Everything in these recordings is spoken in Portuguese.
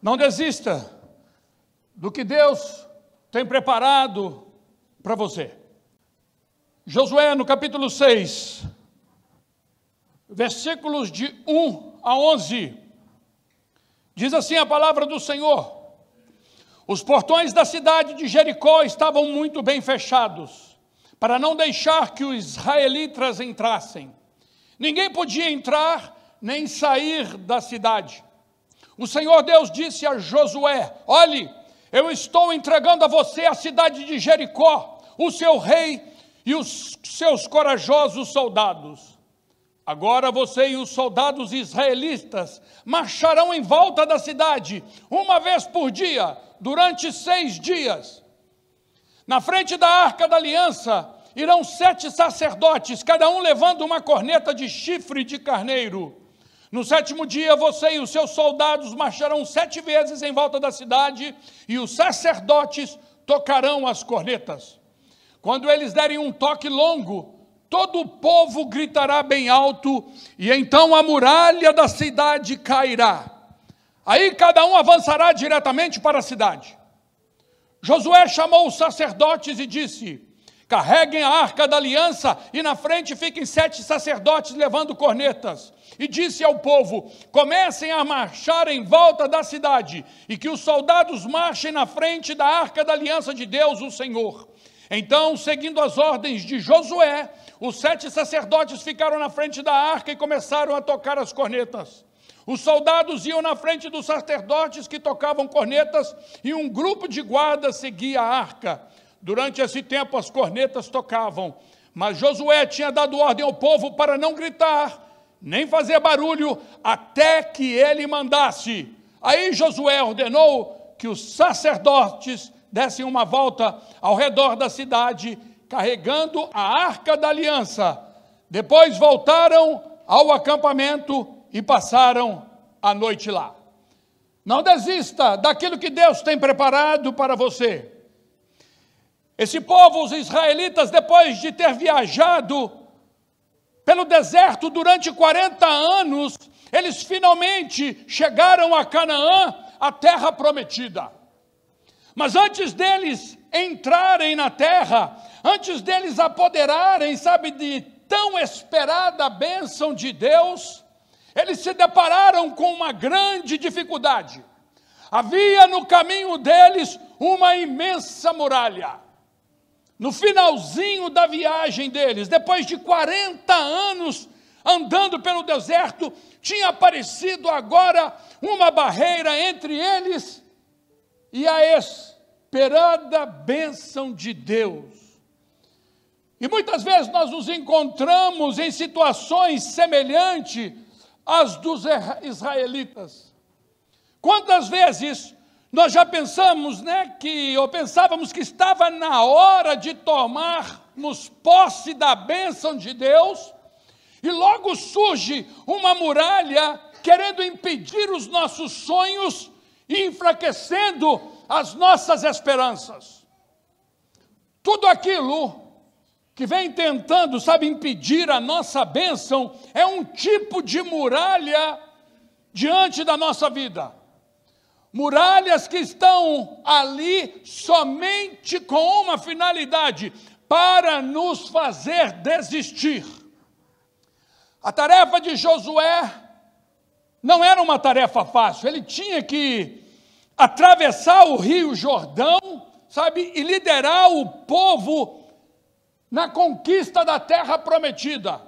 Não desista do que Deus tem preparado para você. Josué, no capítulo 6, versículos de 1 a 11, diz assim a palavra do Senhor: os portões da cidade de Jericó estavam muito bem fechados, para não deixar que os israelitas entrassem. Ninguém podia entrar nem sair da cidade. O Senhor Deus disse a Josué: olhe, eu estou entregando a você a cidade de Jericó, o seu rei e os seus corajosos soldados. Agora você e os soldados israelitas marcharão em volta da cidade, uma vez por dia, durante 6 dias. Na frente da Arca da Aliança irão 7 sacerdotes, cada um levando uma corneta de chifre de carneiro. No 7º dia, você e os seus soldados marcharão 7 vezes em volta da cidade, e os sacerdotes tocarão as cornetas. Quando eles derem um toque longo, todo o povo gritará bem alto, e então a muralha da cidade cairá. Aí cada um avançará diretamente para a cidade. Josué chamou os sacerdotes e disse: carreguem a Arca da Aliança, e na frente fiquem 7 sacerdotes levando cornetas. E disse ao povo: comecem a marchar em volta da cidade, e que os soldados marchem na frente da Arca da Aliança de Deus, o Senhor. Então, seguindo as ordens de Josué, os 7 sacerdotes ficaram na frente da arca e começaram a tocar as cornetas. Os soldados iam na frente dos sacerdotes que tocavam cornetas, e um grupo de guardas seguia a arca. Durante esse tempo as cornetas tocavam, mas Josué tinha dado ordem ao povo para não gritar, nem fazer barulho, até que ele mandasse. Aí Josué ordenou que os sacerdotes dessem uma volta ao redor da cidade, carregando a Arca da Aliança. Depois voltaram ao acampamento e passaram a noite lá. Não desista daquilo que Deus tem preparado para você. Esse povo, os israelitas, depois de ter viajado pelo deserto durante 40 anos, eles finalmente chegaram a Canaã, a terra prometida. Mas antes deles entrarem na terra, antes deles apoderarem, de tão esperada bênção de Deus, eles se depararam com uma grande dificuldade. Havia no caminho deles uma imensa muralha. No finalzinho da viagem deles, depois de 40 anos andando pelo deserto, tinha aparecido agora uma barreira entre eles e a esperada bênção de Deus. E muitas vezes nós nos encontramos em situações semelhantes às dos israelitas. Quantas vezes nós já pensamos, pensávamos que estava na hora de tomarmos posse da bênção de Deus, e logo surge uma muralha querendo impedir os nossos sonhos e enfraquecendo as nossas esperanças. Tudo aquilo que vem tentando, impedir a nossa bênção, é um tipo de muralha diante da nossa vida. Muralhas que estão ali somente com uma finalidade: para nos fazer desistir. A tarefa de Josué não era uma tarefa fácil. Ele tinha que atravessar o rio Jordão, e liderar o povo na conquista da terra prometida.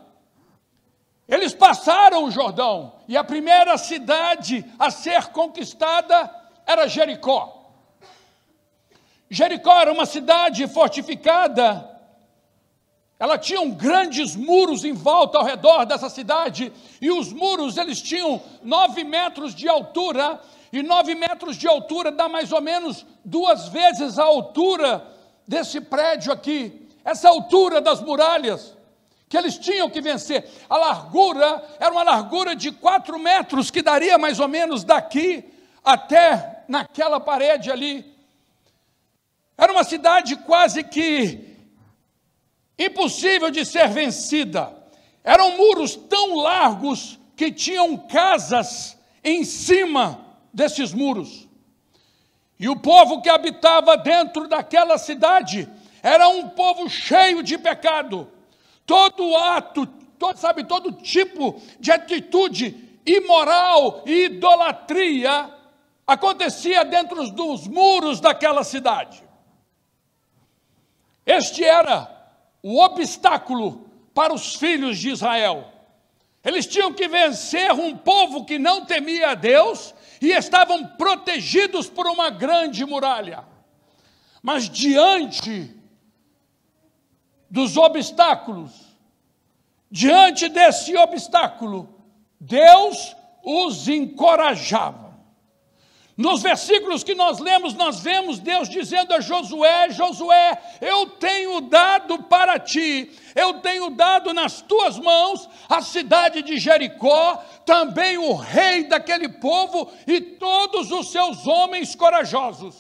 Eles passaram o Jordão, e a primeira cidade a ser conquistada era Jericó. Jericó era uma cidade fortificada. Ela tinha grandes muros em volta ao redor dessa cidade, e os muros eles tinham 9 metros de altura, e 9 metros de altura dá mais ou menos 2 vezes a altura desse prédio aqui, essa altura das muralhas que eles tinham que vencer. A largura era uma largura de 4 metros, que daria mais ou menos daqui até naquela parede ali. Era uma cidade quase que impossível de ser vencida. Eram muros tão largos que tinham casas em cima desses muros. E o povo que habitava dentro daquela cidade era um povo cheio de pecado. Todo ato, todo tipo de atitude imoral e idolatria acontecia dentro dos muros daquela cidade. Este era o obstáculo para os filhos de Israel. Eles tinham que vencer um povo que não temia a Deus e estavam protegidos por uma grande muralha. Mas diante dos obstáculos, diante desse obstáculo, Deus os encorajava. Nos versículos que nós lemos, nós vemos Deus dizendo a Josué: Josué, eu tenho dado para ti, eu tenho dado nas tuas mãos a cidade de Jericó, também o rei daquele povo e todos os seus homens corajosos.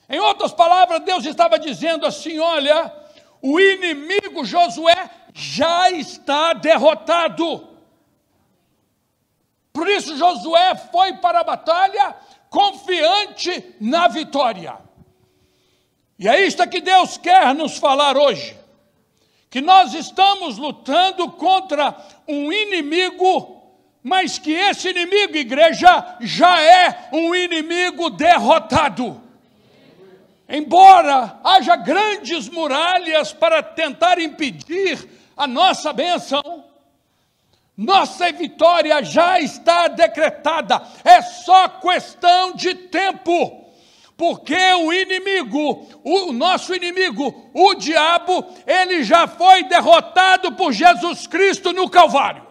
Em outras palavras, Deus estava dizendo assim: olha, o inimigo Josué já está derrotado. Por isso Josué foi para a batalha confiante na vitória. E é isto que Deus quer nos falar hoje. Que nós estamos lutando contra um inimigo, mas que esse inimigo, igreja, já é um inimigo derrotado. Embora haja grandes muralhas para tentar impedir a nossa bênção, nossa vitória já está decretada, é só questão de tempo, porque o inimigo, o nosso inimigo, o diabo, ele já foi derrotado por Jesus Cristo no Calvário.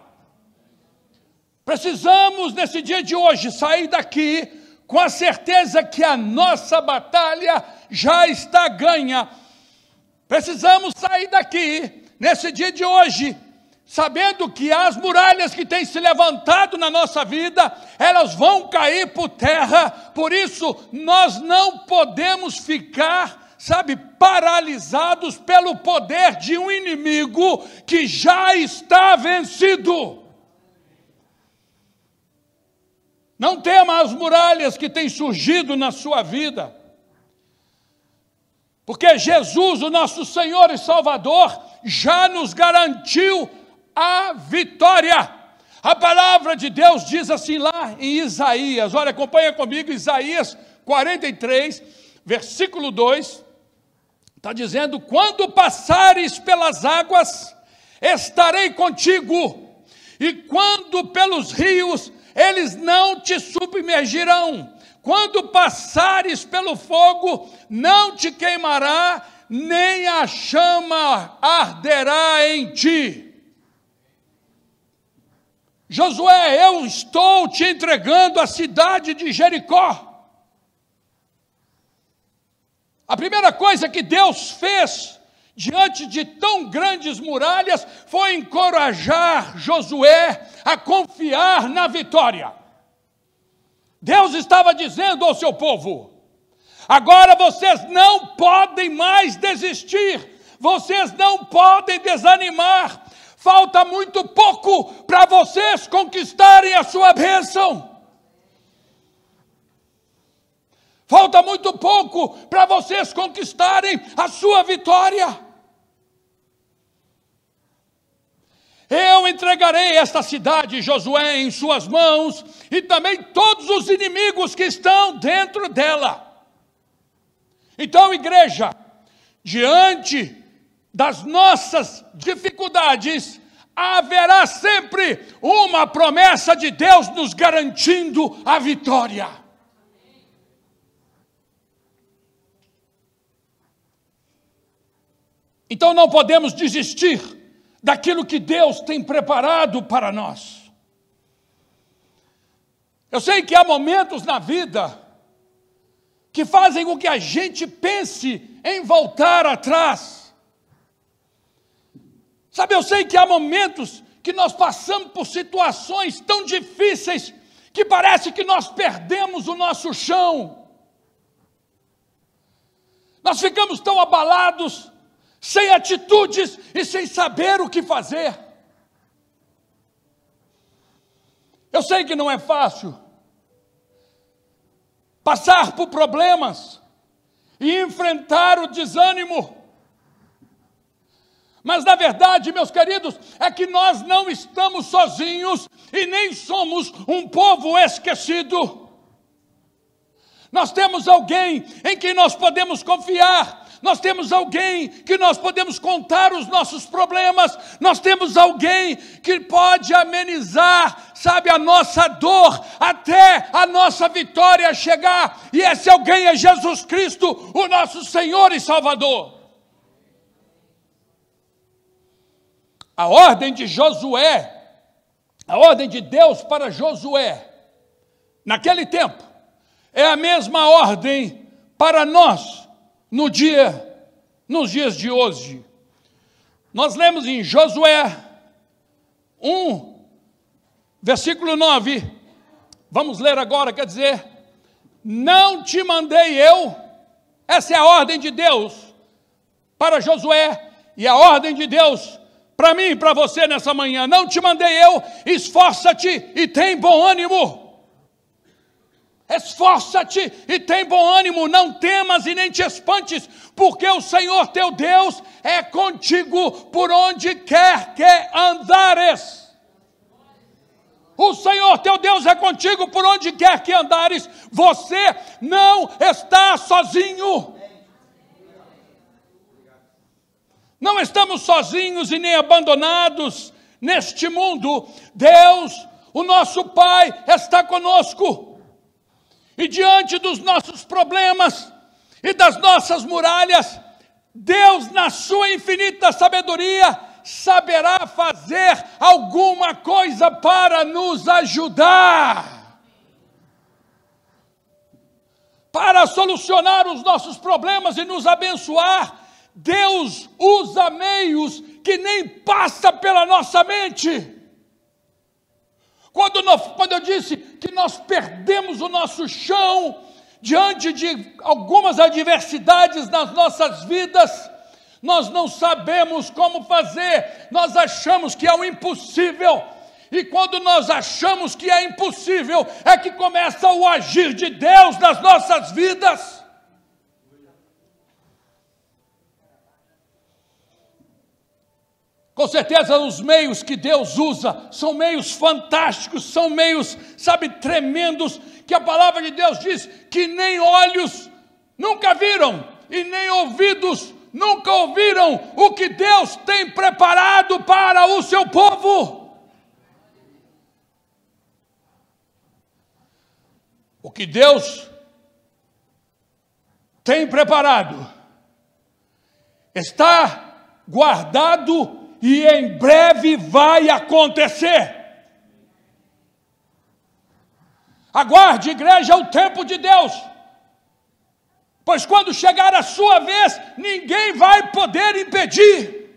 Precisamos, nesse dia de hoje, sair daqui com a certeza que a nossa batalha já está ganha. Precisamos sair daqui, nesse dia de hoje, sabendo que as muralhas que têm se levantado na nossa vida, elas vão cair por terra. Por isso, nós não podemos ficar, paralisados pelo poder de um inimigo que já está vencido. Não tema as muralhas que têm surgido na sua vida, porque Jesus, o nosso Senhor e Salvador, já nos garantiu a vitória. A palavra de Deus diz assim lá em Isaías, olha, acompanha comigo, Isaías 43, versículo 2, está dizendo: quando passares pelas águas, estarei contigo, e quando pelos rios, eles não te submergirão. Quando passares pelo fogo, não te queimará, nem a chama arderá em ti. Josué, eu estou te entregando a cidade de Jericó. A primeira coisa que Deus fez diante de tão grandes muralhas foi encorajar Josué a confiar na vitória. Deus estava dizendo ao seu povo: agora vocês não podem mais desistir, vocês não podem desanimar. Falta muito pouco para vocês conquistarem a sua bênção. Falta muito pouco para vocês conquistarem a sua vitória. Eu entregarei esta cidade, Josué, em suas mãos, e também todos os inimigos que estão dentro dela. Então, igreja, diante das nossas dificuldades, haverá sempre uma promessa de Deus nos garantindo a vitória. Então não podemos desistir daquilo que Deus tem preparado para nós. Eu sei que há momentos na vida que fazem com que a gente pense em voltar atrás. Eu sei que há momentos que nós passamos por situações tão difíceis que parece que nós perdemos o nosso chão. Nós ficamos tão abalados, sem atitudes e sem saber o que fazer. Eu sei que não é fácil. passar por problemas e enfrentar o desânimo. Mas na verdade, meus queridos, é que nós não estamos sozinhos e nem somos um povo esquecido. Nós temos alguém em quem nós podemos confiar. Nós temos alguém que nós podemos contar os nossos problemas. Nós temos alguém que pode amenizar, sabe, a nossa dor até a nossa vitória chegar. E esse alguém é Jesus Cristo, o nosso Senhor e Salvador. A ordem de Josué, a ordem de Deus para Josué, naquele tempo, é a mesma ordem para nós, nos dias de hoje. Nós lemos em Josué 1, versículo 9, vamos ler agora, quer dizer, não te mandei eu, essa é a ordem de Deus para Josué, e a ordem de Deus para mim e para você nessa manhã, não te mandei eu, esforça-te e tem bom ânimo. Esforça-te e tem bom ânimo, não temas e nem te espantes, porque o Senhor teu Deus é contigo por onde quer que andares. O Senhor teu Deus é contigo por onde quer que andares, você não está sozinho. Não estamos sozinhos e nem abandonados neste mundo. Deus, o nosso Pai, está conosco. E diante dos nossos problemas e das nossas muralhas, Deus, na sua infinita sabedoria, saberá fazer alguma coisa para nos ajudar. Para solucionar os nossos problemas e nos abençoar, Deus usa meios que nem passa pela nossa mente. Quando eu disse que nós perdemos o nosso chão diante de algumas adversidades nas nossas vidas, nós não sabemos como fazer, nós achamos que é o impossível. E quando nós achamos que é impossível, é que começa o agir de Deus nas nossas vidas. Com certeza os meios que Deus usa são meios fantásticos, são meios, sabe, tremendos, que a palavra de Deus diz que nem olhos nunca viram e nem ouvidos nunca ouviram o que Deus tem preparado para o seu povo. O que Deus tem preparado está guardado e em breve vai acontecer. Aguarde, igreja, o tempo de Deus, pois quando chegar a sua vez, ninguém vai poder impedir.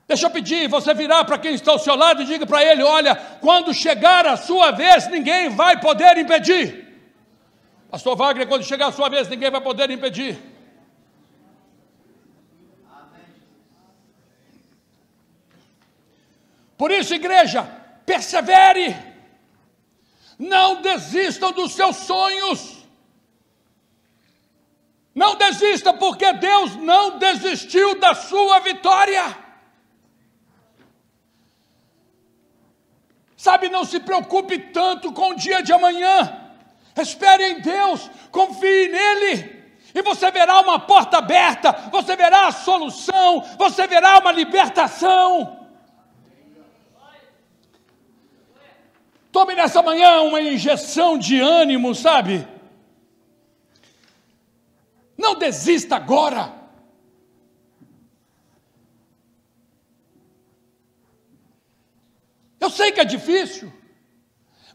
Deixa eu pedir, você virar para quem está ao seu lado e diga para ele: olha, quando chegar a sua vez, ninguém vai poder impedir. Pastor Wagner, quando chegar a sua vez, ninguém vai poder impedir. Por isso, igreja, persevere. Não desistam dos seus sonhos. Não desista, porque Deus não desistiu da sua vitória. Sabe, não se preocupe tanto com o dia de amanhã. Espere em Deus, confie nele, e você verá uma porta aberta, você verá a solução, você verá uma libertação. Tome nessa manhã uma injeção de ânimo, sabe? Não desista agora. Eu sei que é difícil,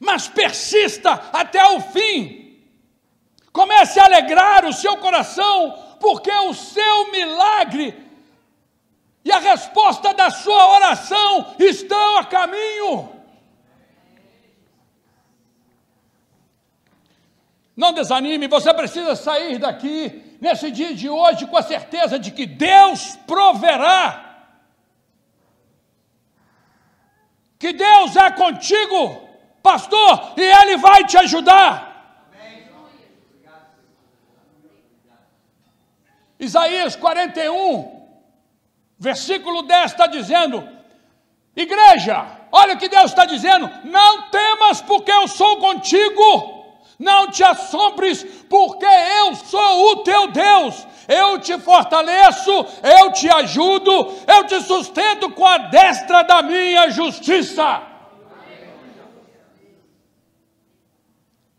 mas persista até o fim. Comece a alegrar o seu coração, porque o seu milagre e a resposta da sua oração estão a caminho. Não desanime, você precisa sair daqui nesse dia de hoje com a certeza de que Deus proverá. que Deus é contigo, pastor, e Ele vai te ajudar. Isaías 41, versículo 10 está dizendo: igreja, olha o que Deus está dizendo: não temas, porque eu sou contigo. Não te assombres, porque eu sou o teu Deus. Eu te fortaleço, eu te ajudo, eu te sustento com a destra da minha justiça.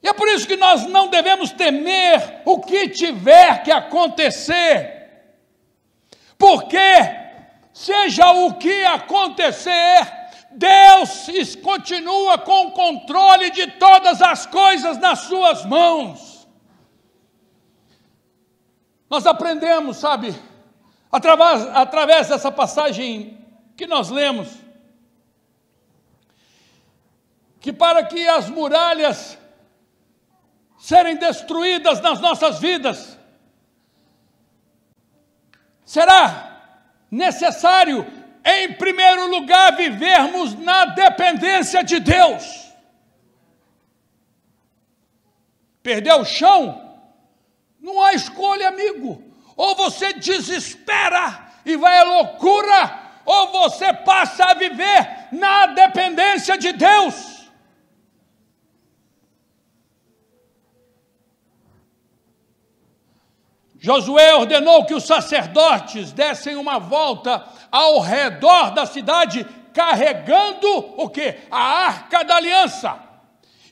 E é por isso que nós não devemos temer o que tiver que acontecer. Porque, seja o que acontecer, Deus continua com o controle de todas as coisas nas suas mãos. Nós aprendemos, sabe, através dessa passagem que nós lemos, que para que as muralhas serem destruídas nas nossas vidas, será necessário, em primeiro lugar, vivermos na dependência de Deus. Perdeu o chão? Não há escolha, amigo. Ou você desespera e vai à loucura, ou você passa a viver na dependência de Deus. Josué ordenou que os sacerdotes dessem uma volta ao redor da cidade, carregando o quê? A Arca da Aliança.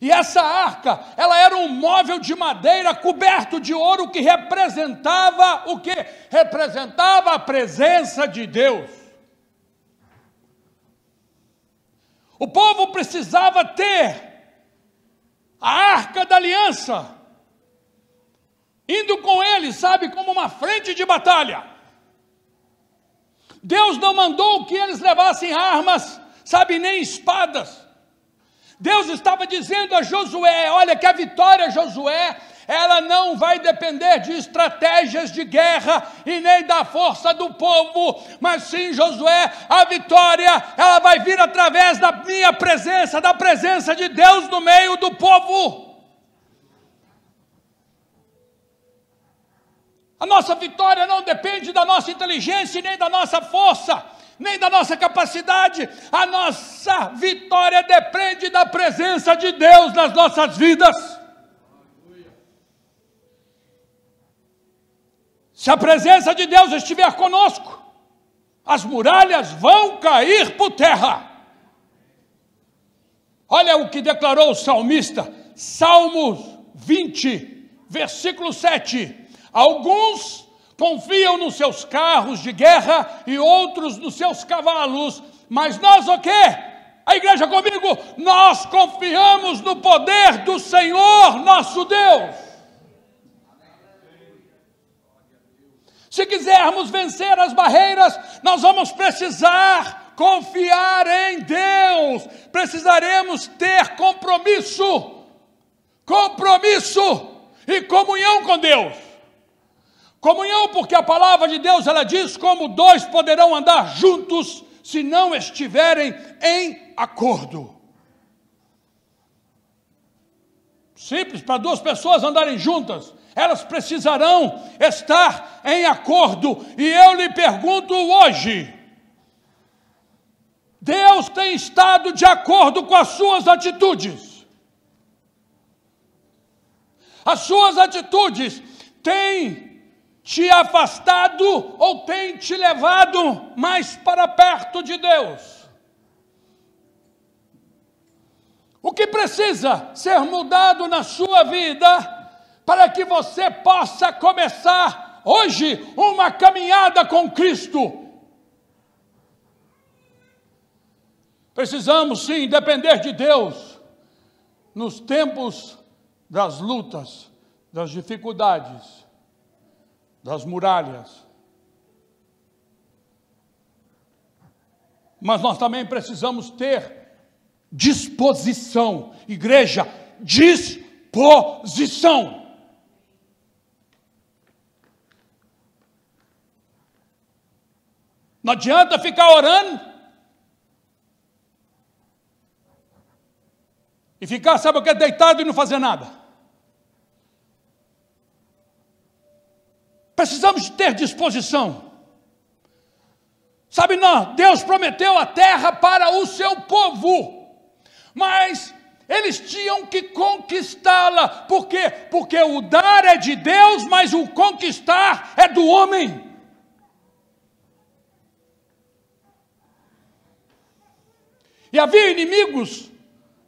E essa arca, ela era um móvel de madeira coberto de ouro que representava o quê? Representava a presença de Deus. O povo precisava ter a Arca da Aliança indo com eles, sabe, como uma frente de batalha. Deus não mandou que eles levassem armas, sabe, nem espadas. Deus estava dizendo a Josué: olha, que a vitória, Josué, ela não vai depender de estratégias de guerra e nem da força do povo, mas sim, Josué, a vitória, ela vai vir através da minha presença, da presença de Deus no meio do povo. A nossa vitória não depende da nossa inteligência, nem da nossa força, nem da nossa capacidade. A nossa vitória depende da presença de Deus nas nossas vidas. Se a presença de Deus estiver conosco, as muralhas vão cair por terra. Olha o que declarou o salmista, Salmos 20, versículo 7. Alguns confiam nos seus carros de guerra e outros nos seus cavalos, mas nós o quê? A igreja comigo, nós confiamos no poder do Senhor nosso Deus. Se quisermos vencer as barreiras, nós vamos precisar confiar em Deus, precisaremos ter compromisso e comunhão com Deus. Comunhão, porque a palavra de Deus, ela diz: como dois poderão andar juntos se não estiverem em acordo. Simples, para duas pessoas andarem juntas, elas precisarão estar em acordo. E eu lhe pergunto hoje: Deus tem estado de acordo com as suas atitudes? As suas atitudes têm te afastado ou tem te levado mais para perto de Deus? O que precisa ser mudado na sua vida para que você possa começar hoje uma caminhada com Cristo? Precisamos sim depender de Deus nos tempos das lutas, das dificuldades, das muralhas. Mas nós também precisamos ter disposição. Igreja, disposição. Não adianta ficar orando e ficar, sabe o que, deitado e não fazer nada. Precisamos de ter disposição. Sabe, não, Deus prometeu a terra para o seu povo, mas eles tinham que conquistá-la. Por quê? Porque o dar é de Deus, mas o conquistar é do homem. E havia inimigos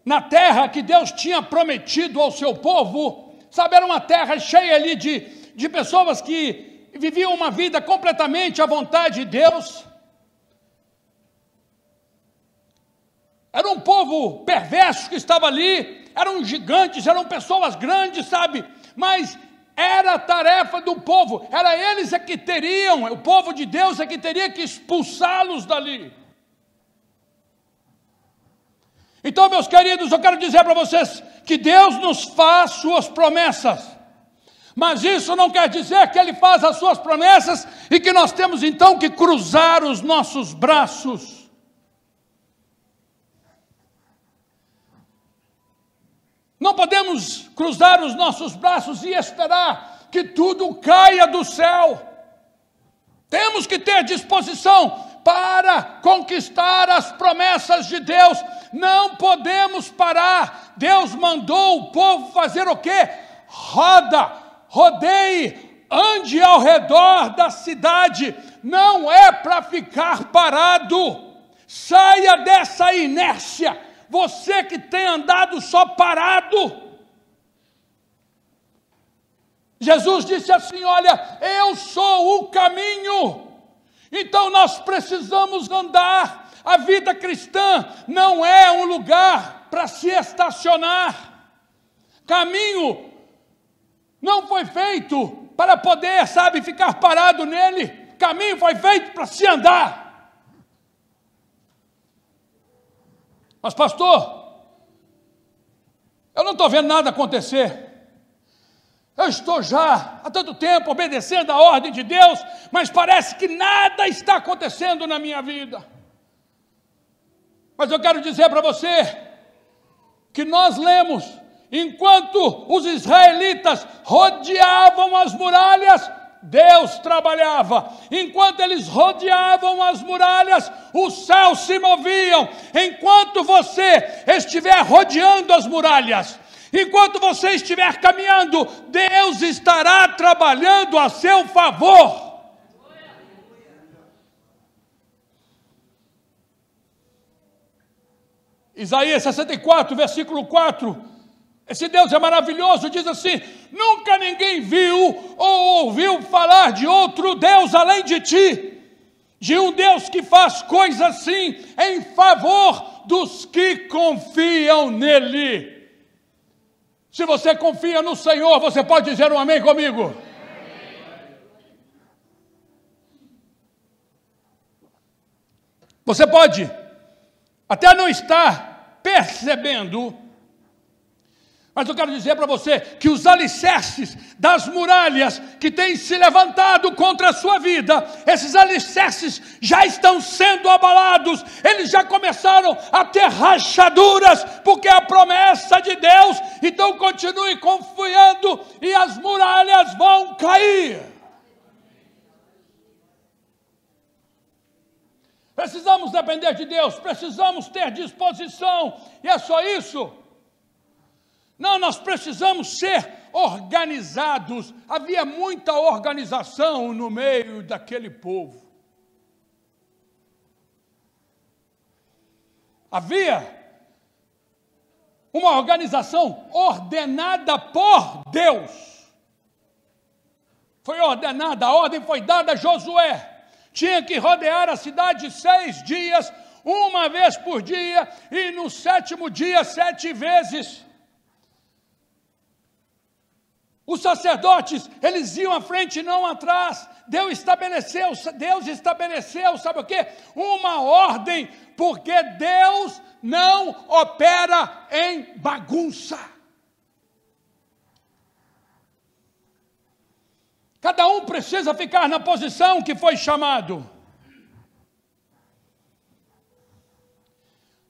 na terra que Deus tinha prometido ao seu povo. Sabe, era uma terra cheia ali de pessoas que viviam uma vida completamente à vontade de Deus. Era um povo perverso que estava ali, eram gigantes, eram pessoas grandes, sabe? Mas era a tarefa do povo, era eles que teriam, o povo de Deus que teria que expulsá-los dali. Então, meus queridos, eu quero dizer para vocês que Deus nos faz suas promessas, mas isso não quer dizer que Ele faz as suas promessas e que nós temos então que cruzar os nossos braços. Não podemos cruzar os nossos braços e esperar que tudo caia do céu. Temos que ter disposição para conquistar as promessas de Deus. Não podemos parar. Deus mandou o povo fazer o quê? Rodeie, ande ao redor da cidade. Não é para ficar parado. Saia dessa inércia. Você que tem andado só parado. Jesus disse assim, olha, eu sou o caminho. Então nós precisamos andar. A vida cristã não é um lugar para se estacionar. Caminho não foi feito para poder, sabe, ficar parado nele. Caminho foi feito para se andar. Mas pastor, eu não estou vendo nada acontecer. Eu estou já há tanto tempo obedecendo a ordem de Deus, mas parece que nada está acontecendo na minha vida. Mas eu quero dizer para você que nós lemos, enquanto os israelitas rodeavam as muralhas, Deus trabalhava. Enquanto eles rodeavam as muralhas, os céus se moviam. Enquanto você estiver rodeando as muralhas, enquanto você estiver caminhando, Deus estará trabalhando a seu favor. Isaías 64, versículo 4. Esse Deus é maravilhoso, diz assim: nunca ninguém viu ou ouviu falar de outro Deus além de ti, de um Deus que faz coisas assim em favor dos que confiam nele. Se você confia no Senhor, você pode dizer um amém comigo? Você pode até não estar percebendo, mas eu quero dizer para você que os alicerces das muralhas que têm se levantado contra a sua vida, esses alicerces já estão sendo abalados, eles já começaram a ter rachaduras, porque é a promessa de Deus. Então continue confiando e as muralhas vão cair. Precisamos depender de Deus, precisamos ter disposição, e é só isso. Não, nós precisamos ser organizados. Havia muita organização no meio daquele povo. Havia uma organização ordenada por Deus. Foi ordenada, a ordem foi dada a Josué. Tinha que rodear a cidade 6 dias, uma vez por dia, e no 7º dia, 7 vezes. Os sacerdotes, eles iam à frente e não atrás. Deus estabeleceu, sabe o quê? Uma ordem, porque Deus não opera em bagunça. Cada um precisa ficar na posição que foi chamado.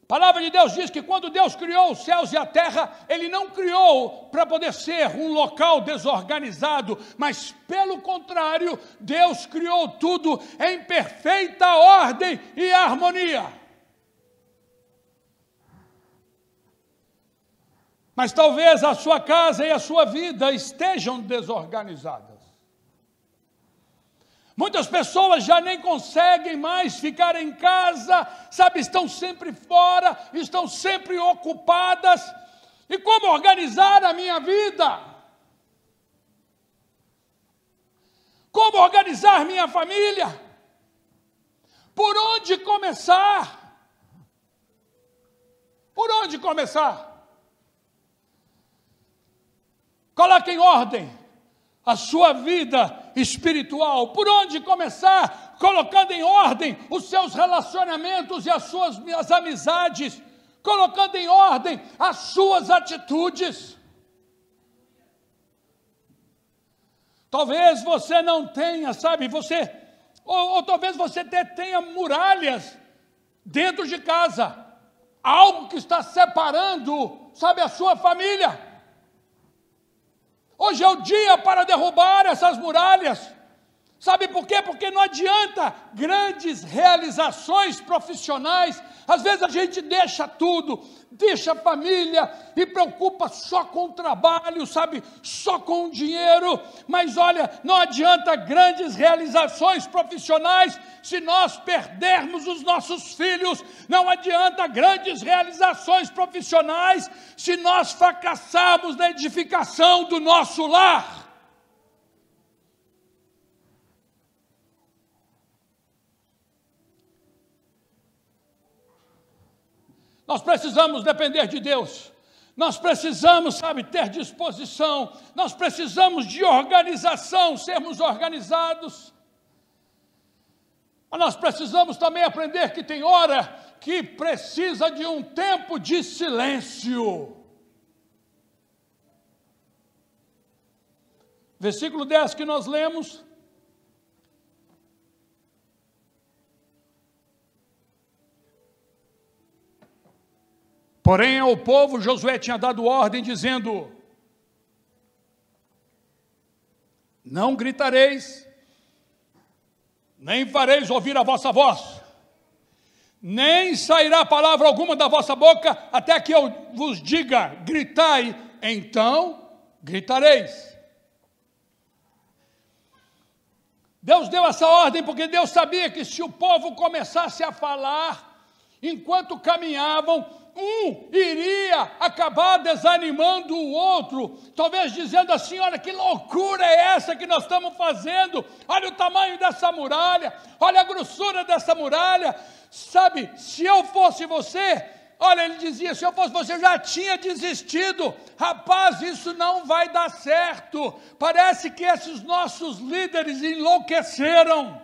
A palavra de Deus diz que quando Deus criou os céus e a terra, Ele não criou para poder ser um local desorganizado, mas pelo contrário, Deus criou tudo em perfeita ordem e harmonia. Mas talvez a sua casa e a sua vida estejam desorganizadas. Muitas pessoas já nem conseguem mais ficar em casa, sabe, estão sempre fora, estão sempre ocupadas. E como organizar a minha vida? Como organizar minha família? Por onde começar? Por onde começar? Coloque em ordem a sua vida espiritual. Por onde começar? Colocando em ordem os seus relacionamentos e as amizades. Colocando em ordem as suas atitudes. Talvez você não tenha, sabe, ou talvez você até tenha muralhas dentro de casa. Algo que está separando, sabe, a sua família. Hoje é o dia para derrubar essas muralhas. Sabe por quê? Porque não adianta grandes realizações profissionais. Às vezes a gente deixa tudo, deixa a família e preocupa só com o trabalho, sabe? Só com o dinheiro. Mas olha, não adianta grandes realizações profissionais se nós perdermos os nossos filhos. Não adianta grandes realizações profissionais se nós fracassarmos na edificação do nosso lar. Nós precisamos depender de Deus, nós precisamos, sabe, ter disposição, nós precisamos de organização, sermos organizados. Mas nós precisamos também aprender que tem hora que precisa de um tempo de silêncio. Versículo 10 que nós lemos. Porém, ao povo, Josué tinha dado ordem, dizendo: não gritareis, nem fareis ouvir a vossa voz, nem sairá palavra alguma da vossa boca, até que eu vos diga, gritai, então gritareis. Deus deu essa ordem porque Deus sabia que se o povo começasse a falar, enquanto caminhavam, um iria acabar desanimando o outro, talvez dizendo assim: olha que loucura é essa que nós estamos fazendo, olha o tamanho dessa muralha, olha a grossura dessa muralha, sabe, se eu fosse você, olha, ele dizia, se eu fosse você, eu já tinha desistido, rapaz, isso não vai dar certo, parece que esses nossos líderes enlouqueceram.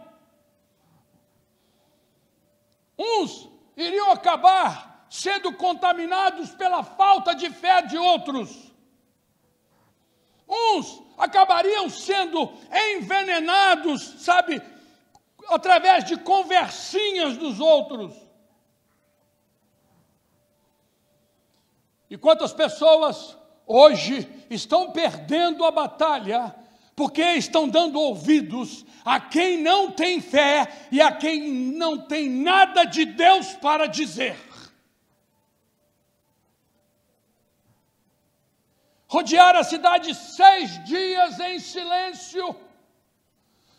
Uns iriam acabar sendo contaminados pela falta de fé de outros. Uns acabariam sendo envenenados, sabe, através de conversinhas dos outros. E quantas pessoas hoje estão perdendo a batalha porque estão dando ouvidos a quem não tem fé e a quem não tem nada de Deus para dizer. Rodear a cidade 6 dias em silêncio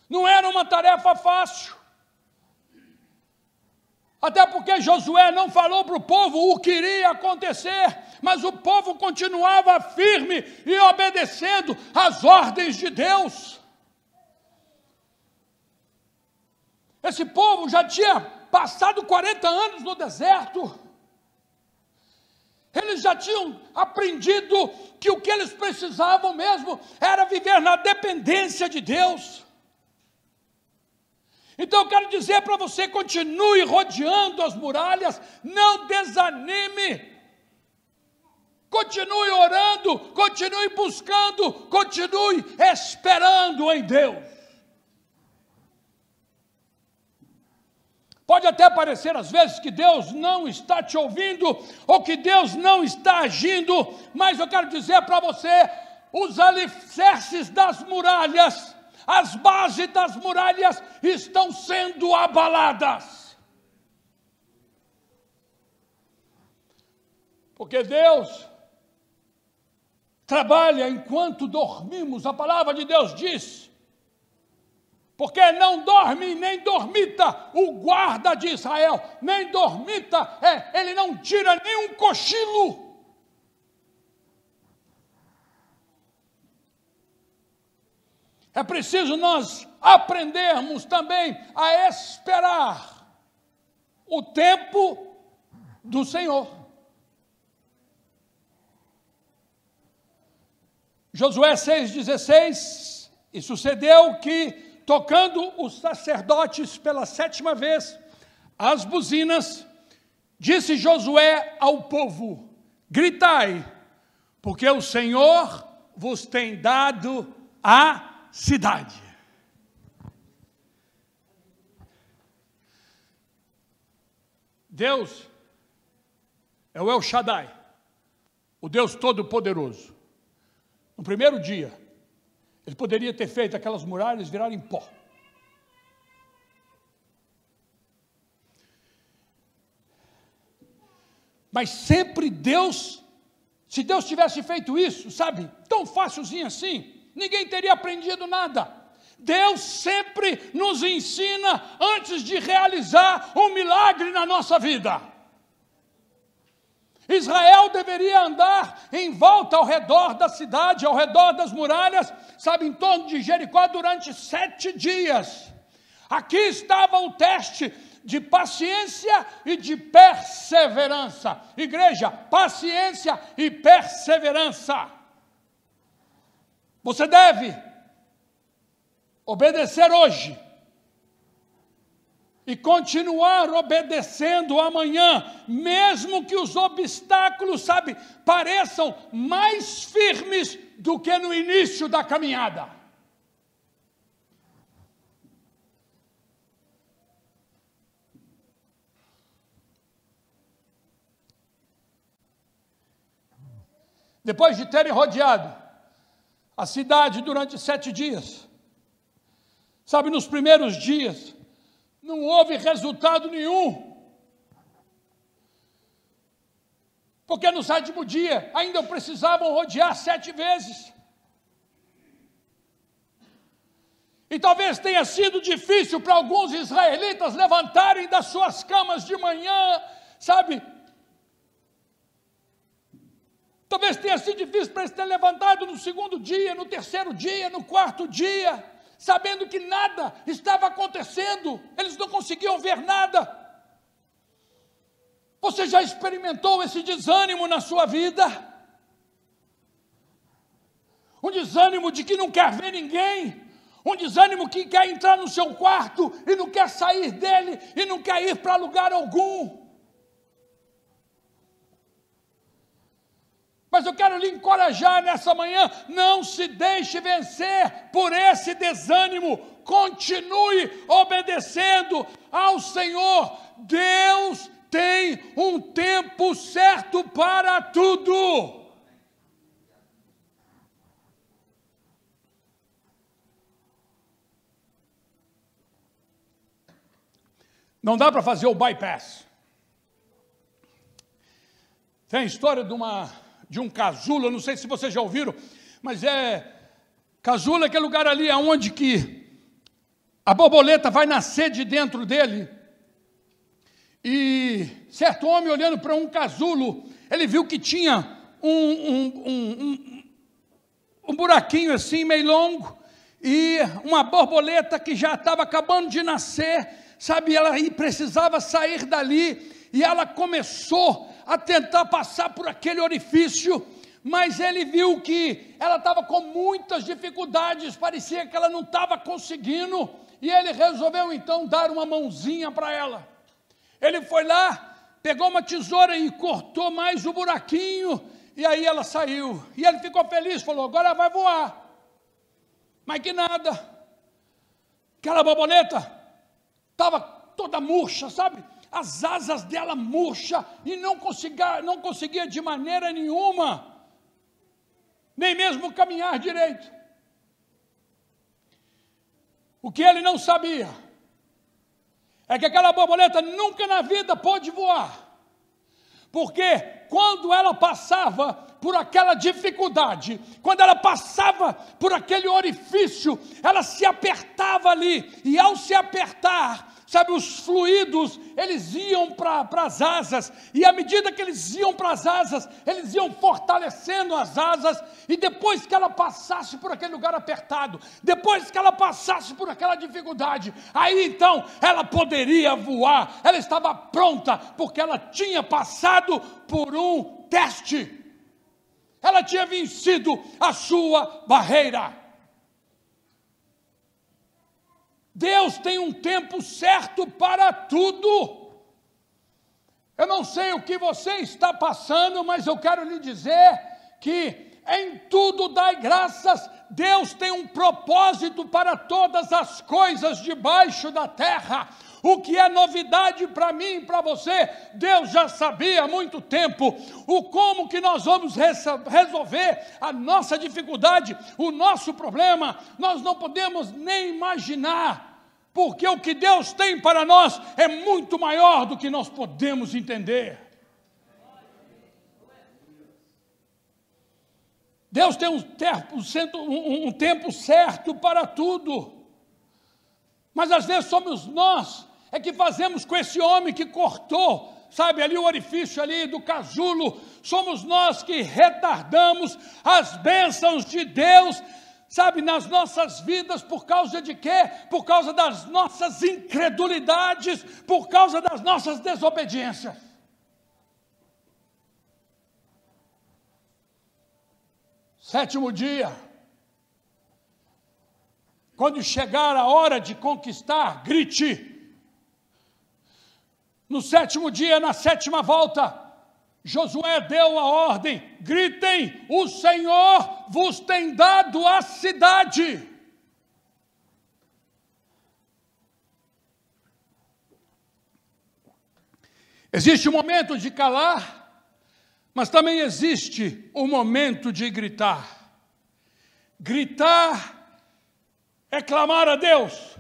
não era uma tarefa fácil. Até porque Josué não falou para o povo o que iria acontecer, mas o povo continuava firme e obedecendo às ordens de Deus. Esse povo já tinha passado 40 anos no deserto. Eles já tinham aprendido que o que eles precisavam mesmo era viver na dependência de Deus. Então eu quero dizer para você, continue rodeando as muralhas, não desanime. Continue orando, continue buscando, continue esperando em Deus. Pode até parecer às vezes que Deus não está te ouvindo, ou que Deus não está agindo, mas eu quero dizer para você, os alicerces das muralhas, as bases das muralhas estão sendo abaladas. Porque Deus trabalha enquanto dormimos, a palavra de Deus diz, porque não dorme nem dormita o guarda de Israel, nem dormita, ele não tira nem um cochilo. É preciso nós aprendermos também a esperar o tempo do Senhor. Josué 6,16, e sucedeu que, tocando os sacerdotes pela 7ª vez as buzinas, disse Josué ao povo: gritai, porque o Senhor vos tem dado a cidade. Deus é o El Shaddai, o Deus Todo-Poderoso. No primeiro dia, ele poderia ter feito aquelas muralhas virarem pó. Mas sempre Deus, se Deus tivesse feito isso, sabe, tão facilzinho assim, ninguém teria aprendido nada. Deus sempre nos ensina antes de realizar um milagre na nossa vida. Israel deveria andar em volta ao redor da cidade, ao redor das muralhas, sabe, em torno de Jericó durante 7 dias. Aqui estava o teste de paciência e de perseverança. Igreja, paciência e perseverança. Você deve obedecer hoje e continuar obedecendo amanhã, mesmo que os obstáculos, sabe, pareçam mais firmes do que no início da caminhada. Depois de terem rodeado a cidade durante 7 dias, sabe, nos primeiros dias, não houve resultado nenhum. Porque no 7º dia ainda precisavam rodear 7 vezes. E talvez tenha sido difícil para alguns israelitas levantarem das suas camas de manhã, sabe? Talvez tenha sido difícil para eles terem levantado no 2º dia, no 3º dia, no 4º dia, sabendo que nada estava acontecendo, eles não conseguiam ver nada. Você já experimentou esse desânimo na sua vida? Um desânimo de que não quer ver ninguém, um desânimo que quer entrar no seu quarto e não quer sair dele e não quer ir para lugar algum. Mas eu quero lhe encorajar nessa manhã, não se deixe vencer por esse desânimo, continue obedecendo ao Senhor. Deus tem um tempo certo para tudo. Não dá para fazer o bypass. Tem a história de um casulo, não sei se vocês já ouviram, mas casulo é aquele lugar ali onde que a borboleta vai nascer de dentro dele. E certo homem olhando para um casulo, ele viu que tinha um buraquinho assim meio longo, e uma borboleta que já estava acabando de nascer, sabe, ela precisava sair dali, e ela começou a tentar passar por aquele orifício, mas ele viu que ela estava com muitas dificuldades, parecia que ela não estava conseguindo, e ele resolveu então dar uma mãozinha para ela. Ele foi lá, pegou uma tesoura e cortou mais o buraquinho, e aí ela saiu, e ele ficou feliz, falou, agora vai voar. Mas que nada, aquela borboleta estava toda murcha, sabe? As asas dela murcha e não conseguia de maneira nenhuma, nem mesmo caminhar direito. O que ele não sabia é que aquela borboleta nunca na vida pôde voar, porque quando ela passava por aquela dificuldade, quando ela passava por aquele orifício, ela se apertava ali, e ao se apertar, sabe, os fluidos, eles iam para as asas, e à medida que eles iam para as asas, eles iam fortalecendo as asas, e depois que ela passasse por aquele lugar apertado, depois que ela passasse por aquela dificuldade, aí então ela poderia voar, ela estava pronta, porque ela tinha passado por um teste, ela tinha vencido a sua barreira. Deus tem um tempo certo para tudo. Eu não sei o que você está passando, mas eu quero lhe dizer que em tudo dai graças. Deus tem um propósito para todas as coisas debaixo da terra. O que é novidade para mim e para você, Deus já sabia há muito tempo. Como que nós vamos resolver a nossa dificuldade, o nosso problema, nós não podemos nem imaginar. Porque o que Deus tem para nós é muito maior do que nós podemos entender. Deus tem um tempo certo para tudo. Mas às vezes somos nós é que fazemos com esse homem que cortou, sabe, ali o orifício ali do casulo. Somos nós que retardamos as bênçãos de Deus, sabe, nas nossas vidas. Por causa de quê? Por causa das nossas incredulidades, por causa das nossas desobediências. Sétimo dia, quando chegar a hora de conquistar, grite. No sétimo dia, na sétima volta, Josué deu a ordem: gritem, o Senhor vos tem dado a cidade. Existe um momento de calar, mas também existe um momento de gritar. Gritar é clamar a Deus.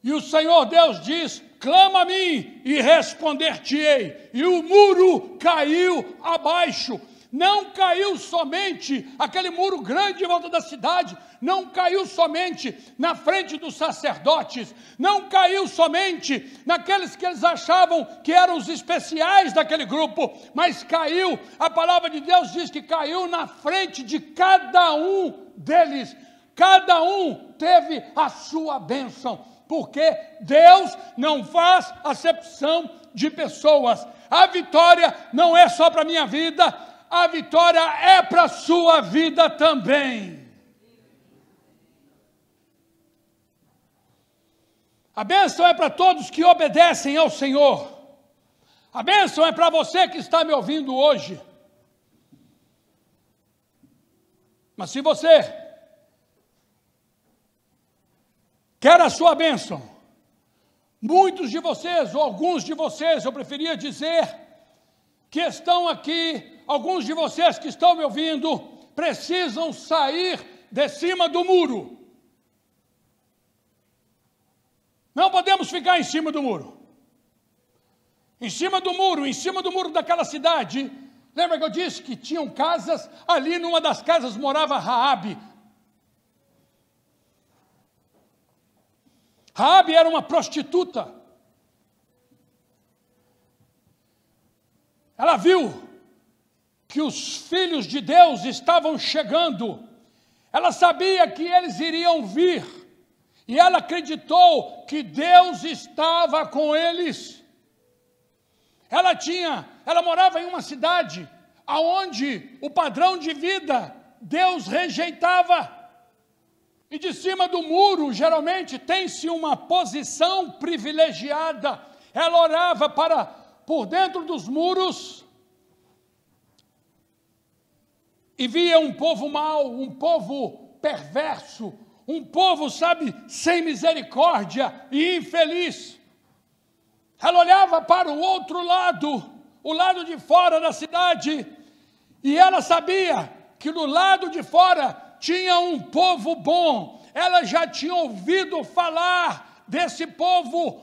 E o Senhor Deus diz: clama a mim e responder-te-ei. E o muro caiu abaixo. Não caiu somente aquele muro grande em volta da cidade, não caiu somente na frente dos sacerdotes, não caiu somente naqueles que eles achavam que eram os especiais daquele grupo, mas caiu, a palavra de Deus diz que caiu na frente de cada um deles. Cada um teve a sua bênção, porque Deus não faz acepção de pessoas. A vitória não é só para a minha vida, a vitória é para a sua vida também. A bênção é para todos que obedecem ao Senhor. A bênção é para você que está me ouvindo hoje. Mas se você quer a sua bênção, muitos de vocês, ou alguns de vocês, eu preferia dizer, que estão aqui, alguns de vocês que estão me ouvindo, precisam sair de cima do muro. Não podemos ficar em cima do muro. Em cima do muro daquela cidade. Lembra que eu disse que tinham casas? Ali numa das casas morava Raabe. Raabe era uma prostituta. Ela viu que os filhos de Deus estavam chegando. Ela sabia que eles iriam vir. E ela acreditou que Deus estava com eles. Ela morava em uma cidade onde o padrão de vida Deus rejeitava. E de cima do muro, geralmente, tem-se uma posição privilegiada. Ela orava por dentro dos muros e via um povo mau, um povo perverso, um povo, sabe, sem misericórdia e infeliz. Ela olhava para o outro lado, o lado de fora da cidade, e ela sabia que do lado de fora tinha um povo bom. Ela já tinha ouvido falar desse povo,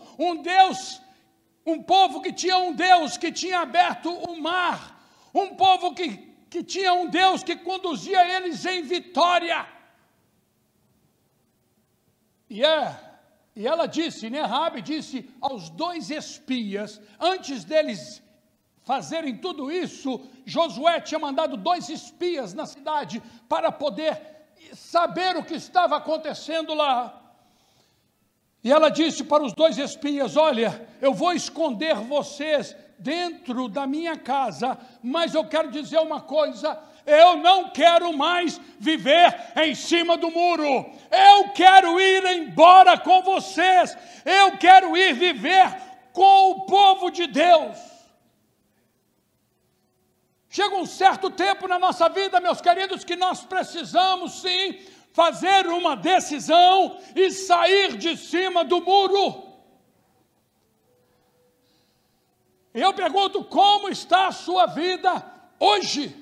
um povo que tinha um Deus que tinha aberto o mar, um povo que tinha um Deus que conduzia eles em vitória. E ela disse, né, Raabe disse aos 2 espias, antes deles fazerem tudo isso, Josué tinha mandado 2 espias na cidade para poder saber o que estava acontecendo lá. E ela disse para os 2 espias, olha, eu vou esconder vocês dentro da minha casa, mas eu quero dizer uma coisa, eu não quero mais viver em cima do muro, eu quero ir embora com vocês, eu quero ir viver com o povo de Deus. Chega um certo tempo na nossa vida, meus queridos, que nós precisamos sim fazer uma decisão e sair de cima do muro. Eu pergunto, como está a sua vida hoje?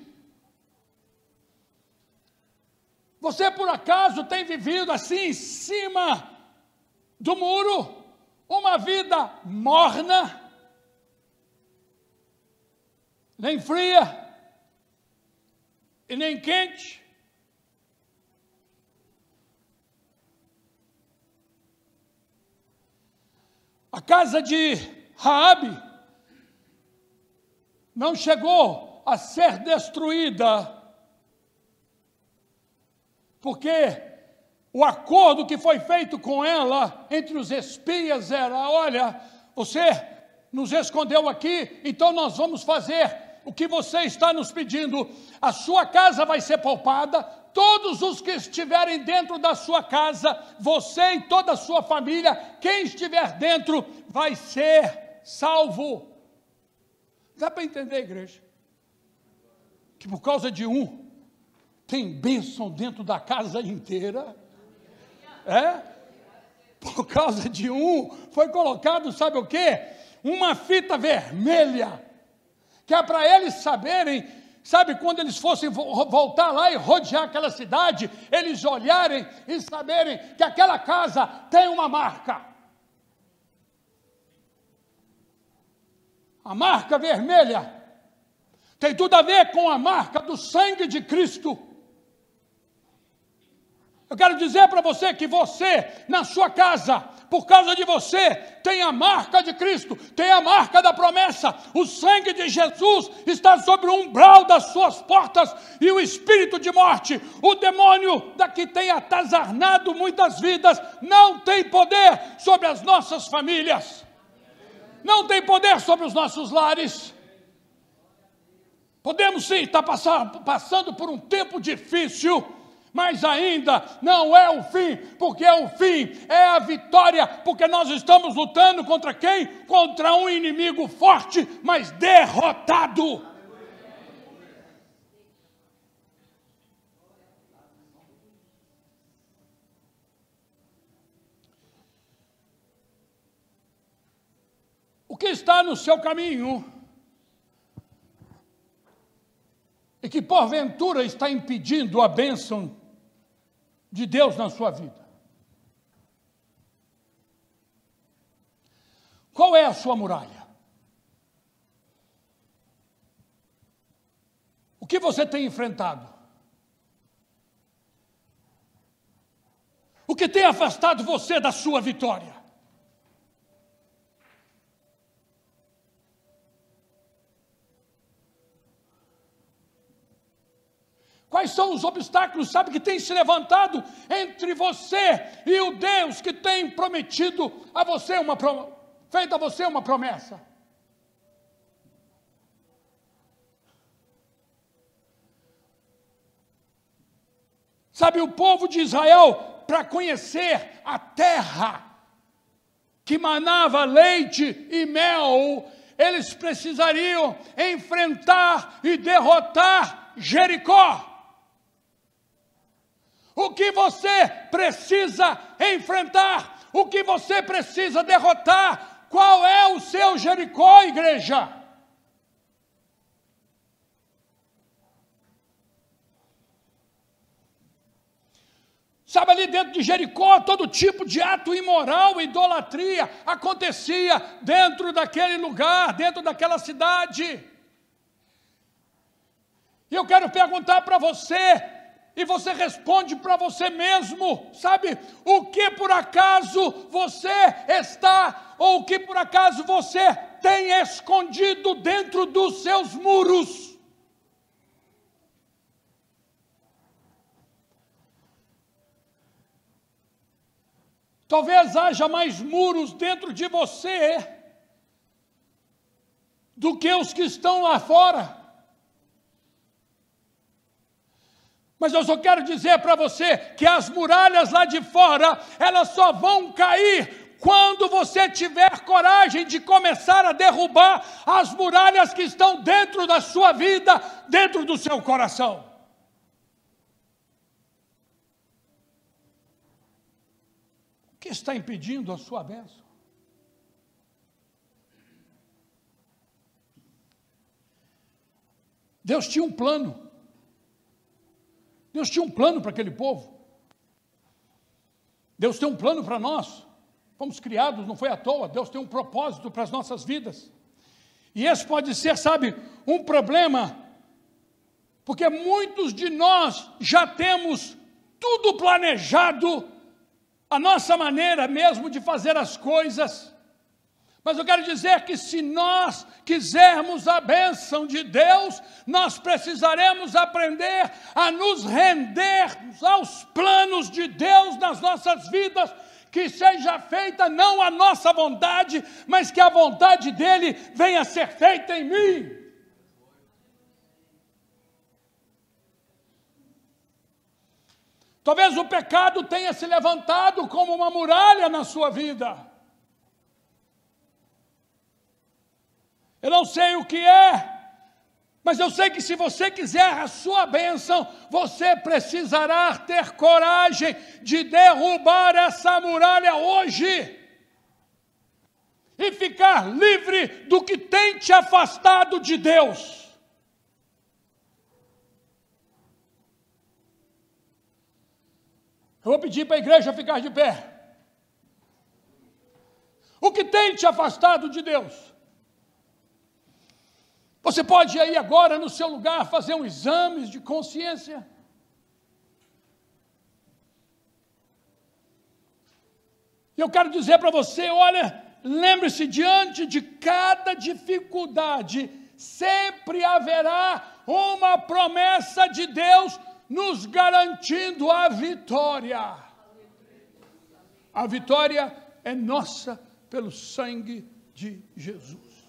Você por acaso tem vivido assim em cima do muro? Uma vida morna? Nem fria e nem quente? A casa de Raabe não chegou a ser destruída, porque o acordo que foi feito com ela, entre os espias, era, olha, você nos escondeu aqui, então nós vamos fazer o que você está nos pedindo, a sua casa vai ser poupada, todos os que estiverem dentro da sua casa, você e toda a sua família, quem estiver dentro, vai ser salvo. Dá para entender, igreja? Que por causa de um, tem bênção dentro da casa inteira. Por causa de um, foi colocado, sabe o quê? Uma fita vermelha, que é para eles saberem, sabe, quando eles fossem voltar lá e rodear aquela cidade, eles olharem e saberem que aquela casa tem uma marca. A marca vermelha tem tudo a ver com a marca do sangue de Cristo. Eu quero dizer para você que você, na sua casa, por causa de você, tem a marca de Cristo, tem a marca da promessa. O sangue de Jesus está sobre o umbral das suas portas, e o espírito de morte, o demônio que tem atazanado muitas vidas, não tem poder sobre as nossas famílias, não tem poder sobre os nossos lares. Podemos sim estar passando por um tempo difícil, mas ainda não é o fim, porque o fim é a vitória, porque nós estamos lutando contra quem? Contra um inimigo forte, mas derrotado. O que está no seu caminho e que porventura está impedindo a bênção de Deus na sua vida? Qual é a sua muralha? O que você tem enfrentado? O que tem afastado você da sua vitória? Quais são os obstáculos, sabe, que tem se levantado entre você e o Deus que tem prometido a você feito a você uma promessa? Sabe, o povo de Israel, para conhecer a terra que manava leite e mel, eles precisariam enfrentar e derrotar Jericó. o que você precisa enfrentar, o que você precisa derrotar. Qual é o seu Jericó, igreja? Sabe, ali dentro de Jericó, todo tipo de ato imoral, idolatria, acontecia dentro daquele lugar, dentro daquela cidade. E eu quero perguntar para você, e você responde para você mesmo, sabe, o que por acaso você está, ou o que por acaso você tem escondido dentro dos seus muros? Talvez haja mais muros dentro de você do que os que estão lá fora. Mas eu só quero dizer para você que as muralhas lá de fora, elas só vão cair quando você tiver coragem de começar a derrubar as muralhas que estão dentro da sua vida, dentro do seu coração. O que está impedindo a sua bênção? Deus tinha um plano. Deus tinha um plano para aquele povo. Deus tem um plano para nós. Fomos criados, não foi à toa. Deus tem um propósito para as nossas vidas. E esse pode ser, sabe, um problema, porque muitos de nós já temos tudo planejado, a nossa maneira mesmo de fazer as coisas. Mas eu quero dizer que se nós quisermos a bênção de Deus, nós precisaremos aprender a nos render aos planos de Deus nas nossas vidas, que seja feita não a nossa vontade, mas que a vontade dEle venha a ser feita em mim. Talvez o pecado tenha se levantado como uma muralha na sua vida. Eu não sei o que é, mas eu sei que se você quiser a sua bênção, você precisará ter coragem de derrubar essa muralha hoje e ficar livre do que tem te afastado de Deus. Eu vou pedir para a igreja ficar de pé. O que tem te afastado de Deus? Você pode ir aí agora no seu lugar fazer um exame de consciência. Eu quero dizer para você, olha, lembre-se, diante de cada dificuldade, sempre haverá uma promessa de Deus nos garantindo a vitória. A vitória é nossa pelo sangue de Jesus.